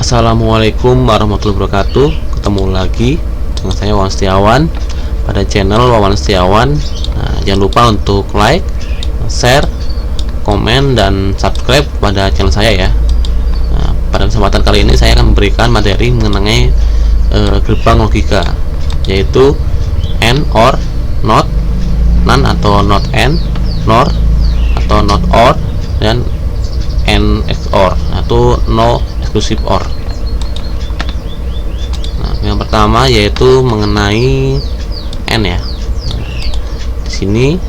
Assalamualaikum warahmatullahi wabarakatuh. Ketemu lagi dengan saya Wawan Setiawan pada channel Wawan Setiawan. Jangan lupa untuk like, share, komen, dan subscribe pada channel saya ya. Pada kesempatan kali ini saya akan memberikan materi mengenai gerbang logika, yaitu AND, OR, NOT, NaN atau NOT AND, NOR atau NOT OR, dan AND XOR atau No Exclusive OR. Yang pertama yaitu mengenai AND ya. Di sini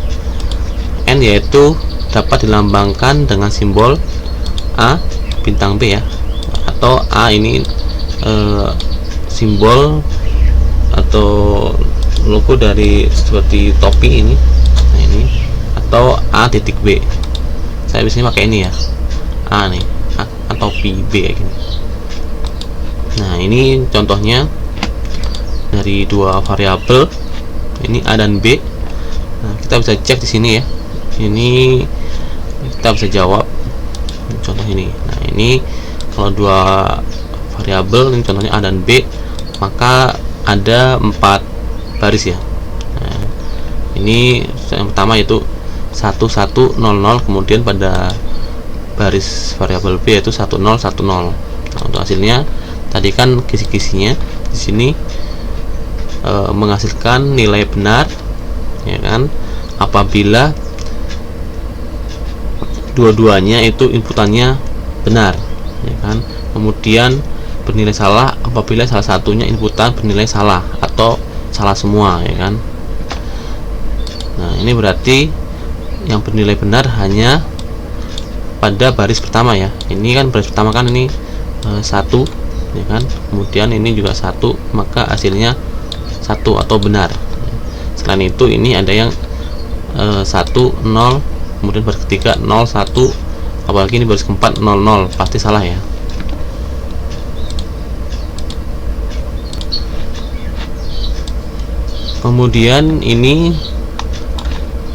AND yaitu dapat dilambangkan dengan simbol A bintang B ya, atau A ini simbol atau logo dari seperti topi ini. Nah, ini atau A titik B. Saya biasanya pakai ini ya, A nih, atau B kayak gini. Nah, ini contohnya dari dua variabel, ini A dan B. Nah, kita bisa cek di sini ya. Ini kita bisa jawab contoh ini. Nah, ini kalau dua variabel, ini contohnya A dan B, maka ada 4 baris ya. Nah, ini yang pertama yaitu 1100, kemudian pada baris variabel B yaitu 1010. Nah, untuk hasilnya tadi kan kisi-kisinya di sini menghasilkan nilai benar ya kan, apabila dua-duanya itu inputannya benar ya kan. Kemudian bernilai salah apabila salah satunya inputan bernilai salah atau salah semua ya kan. Nah, ini berarti yang bernilai benar hanya pada baris pertama ya. Ini kan baris pertama kan ini 1 ya kan, kemudian ini juga 1, maka hasilnya 1 atau benar. Selain itu ini ada yang 1 0, kemudian baris ketiga 0 1, apalagi ini baris keempat 0 0, pasti salah ya. Kemudian ini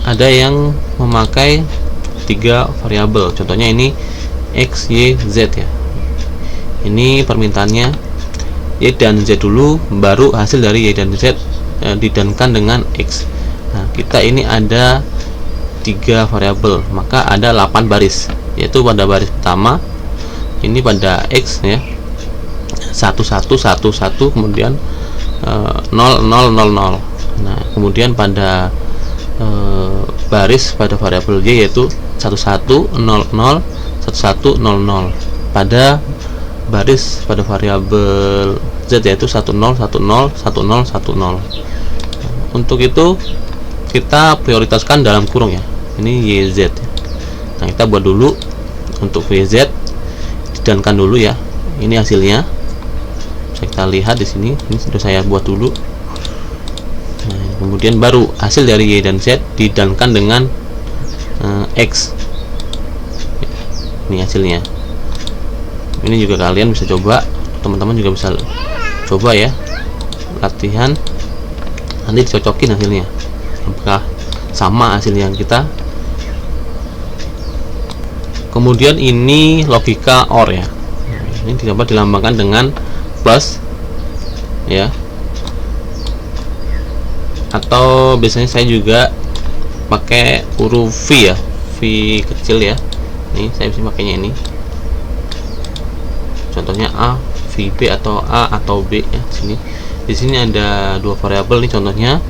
ada yang memakai 3 variabel, contohnya ini X, Y, Z ya. Ini permintaannya Y dan Z dulu, baru hasil dari Y dan Z didankan dengan X. Nah, kita ini ada 3 variabel, maka ada 8 baris, yaitu pada baris pertama ini pada X ya 1111, kemudian 0000. Nah, kemudian pada baris pada variabel Y yaitu 1100, 1100. Pada baris pada variabel Z yaitu 1010, 1010. Untuk itu kita prioritaskan dalam kurung ya. Ini YZ. Nah, kita buat dulu untuk YZ, didankan dulu ya. Ini hasilnya. Bisa kita lihat di sini. Ini sudah saya buat dulu. Nah, kemudian baru hasil dari Y dan Z didankan dengan X. Ini hasilnya. Ini juga kalian bisa coba, teman-teman juga bisa coba ya, latihan, nanti dicocokin hasilnya apakah sama hasil yang kita. Kemudian ini logika OR ya. Ini dapat dilambangkan dengan plus ya, atau biasanya saya juga pakai huruf V ya, V kecil ya. Ini saya bisa pakainya ini, contohnya A, VB atau A atau B ya. Di sini ada 2 variabel nih, contohnya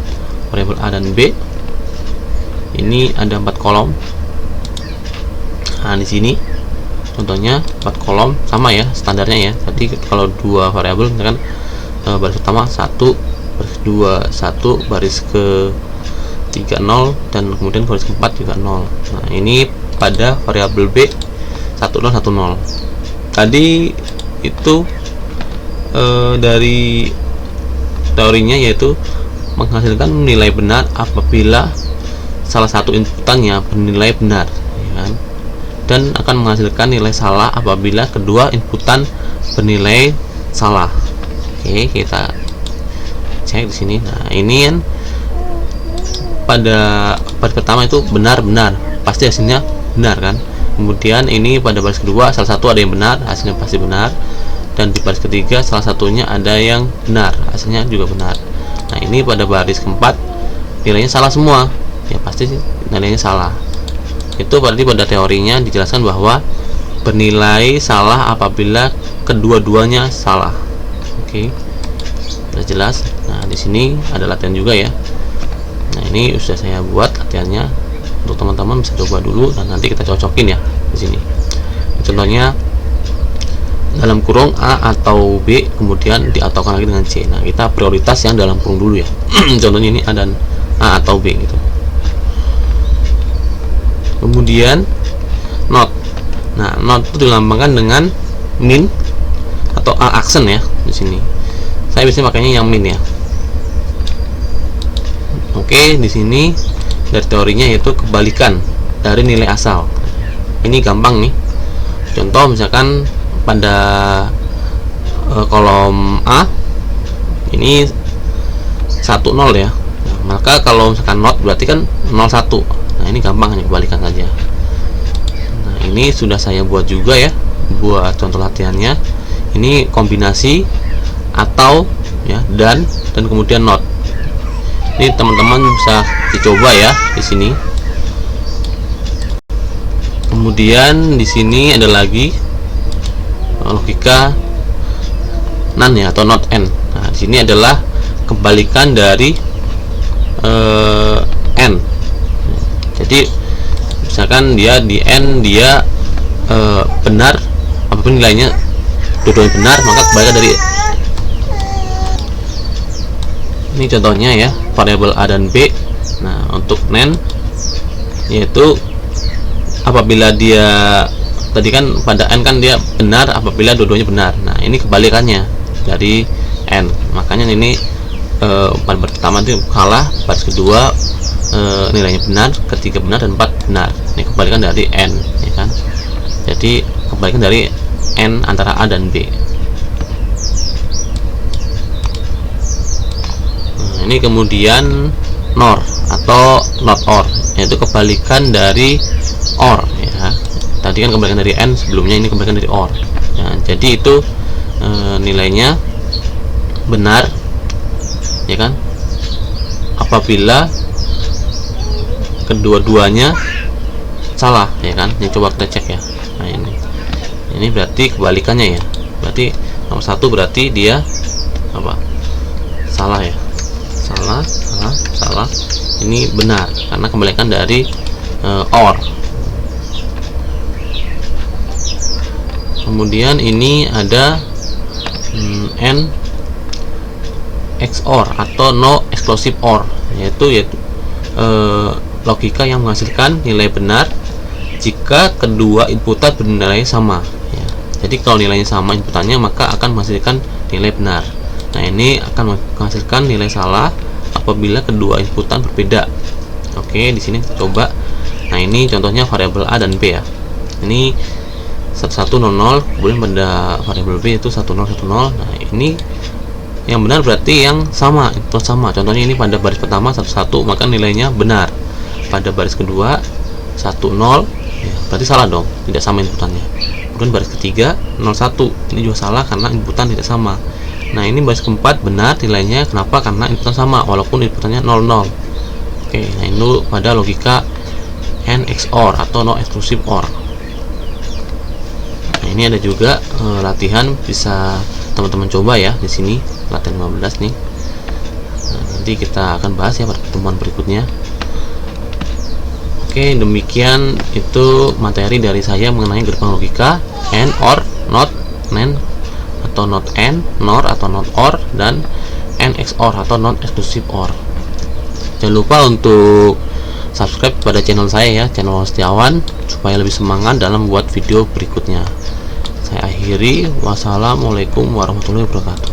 variabel A dan B. Ini ada 4 kolom. Nah, di sini contohnya 4 kolom, sama ya standarnya ya. Tadi kalau 2 variabel misalkan baris pertama 1, baris kedua 1, baris ke 3 0, dan kemudian baris keempat juga 0. Nah, ini pada variabel B 1010. Tadi itu dari teorinya yaitu menghasilkan nilai benar apabila salah satu inputannya bernilai benar ya kan? Dan akan menghasilkan nilai salah apabila kedua inputan bernilai salah. Oke, kita cek di sini. Nah, ini kan pada baris pertama itu benar-benar, pasti hasilnya benar kan. Kemudian ini pada baris kedua salah satu ada yang benar, hasilnya pasti benar. dan di baris ketiga salah satunya ada yang benar, hasilnya juga benar. Nah ini pada baris keempat nilainya salah semua, ya pasti nilainya salah. Itu berarti pada teorinya dijelaskan bahwa bernilai salah apabila kedua-duanya salah. Oke, sudah jelas. Nah di sini ada latihan juga ya. Nah ini sudah saya buat latihannya untuk teman-teman, bisa coba dulu dan nanti kita cocokin ya di sini. Contohnya dalam kurung A atau B kemudian diataukan lagi dengan C. Nah kita prioritas yang dalam kurung dulu ya. Contohnya ini A dan A atau B gitu. Kemudian not. Nah not itu dilambangkan dengan min atau A aksen ya di sini. Saya biasanya pakainya yang min ya. Oke, di sini dari teorinya yaitu kebalikan dari nilai asal. Ini gampang nih. Contoh misalkan pada kolom A ini 10 ya. Nah, maka kalau misalkan not berarti kan 01. Nah, ini gampang, hanya kebalikan saja. Nah, ini sudah saya buat juga ya, buat contoh latihannya. Ini kombinasi atau ya dan kemudian not. Ini teman-teman bisa dicoba ya di sini. Kemudian di sini ada lagi logika nan ya atau not n. Nah, di sini adalah kebalikan dari n. Jadi misalkan dia di n dia benar apapun nilainya dua-duanya benar, maka kebalikan dari ini contohnya ya, variabel A dan B. Nah untuk nen yaitu apabila dia tadi kan pada n kan dia benar apabila dua-duanya benar. Nah ini kebalikannya dari n, makanya ini pada baris pertama itu kalah, baris kedua nilainya benar, ketiga benar dan 4 benar. Ini kebalikan dari n ya kan. Jadi kebalikan dari n antara A dan B. Nah, ini kemudian nor atau not or, yaitu kebalikan dari or ya. Tadi kan kebalikan dari n sebelumnya, ini kebalikan dari or ya. Jadi itu nilainya benar ya kan apabila kedua-duanya salah ya kan. Ini coba kita cek ya. Nah ini berarti kebalikannya ya, berarti nomor 1 berarti dia apa, salah ya, salah. Ini benar karena kebalikan dari or. Kemudian ini ada n XOR atau no exclusive OR, yaitu logika yang menghasilkan nilai benar jika kedua inputan bernilai sama ya. Jadi kalau nilainya sama inputannya maka akan menghasilkan nilai benar. Nah ini akan menghasilkan nilai salah apabila kedua inputan berbeda. Oke, di sini kita coba. Nah ini contohnya variabel A dan B ya. Ini 1100, kemudian pada variabel B itu 1010. Nah ini yang benar berarti yang sama, input sama. Contohnya ini pada baris pertama 11, maka nilainya benar. Pada baris kedua 10 ya, berarti salah dong, tidak sama inputannya. Kemudian baris ketiga 01, ini juga salah karena inputan tidak sama. Nah ini baris keempat benar nilainya, kenapa? Karena inputan sama walaupun inputannya 00. Oke, nah ini pada logika n XOR atau no exclusive OR. Nah ini ada juga latihan, bisa teman-teman coba ya di sini, latihan 15 nih. Nah, nanti kita akan bahas ya pada pertemuan berikutnya. Oke, demikian itu materi dari saya mengenai gerbang logika and, or, not, nen atau not and, nor atau not or, dan n XOR atau non exclusive OR. Jangan lupa untuk subscribe pada channel saya ya, channel Setiawan, supaya lebih semangat dalam membuat video berikutnya. Saya akhiri, wassalamualaikum warahmatullahi wabarakatuh.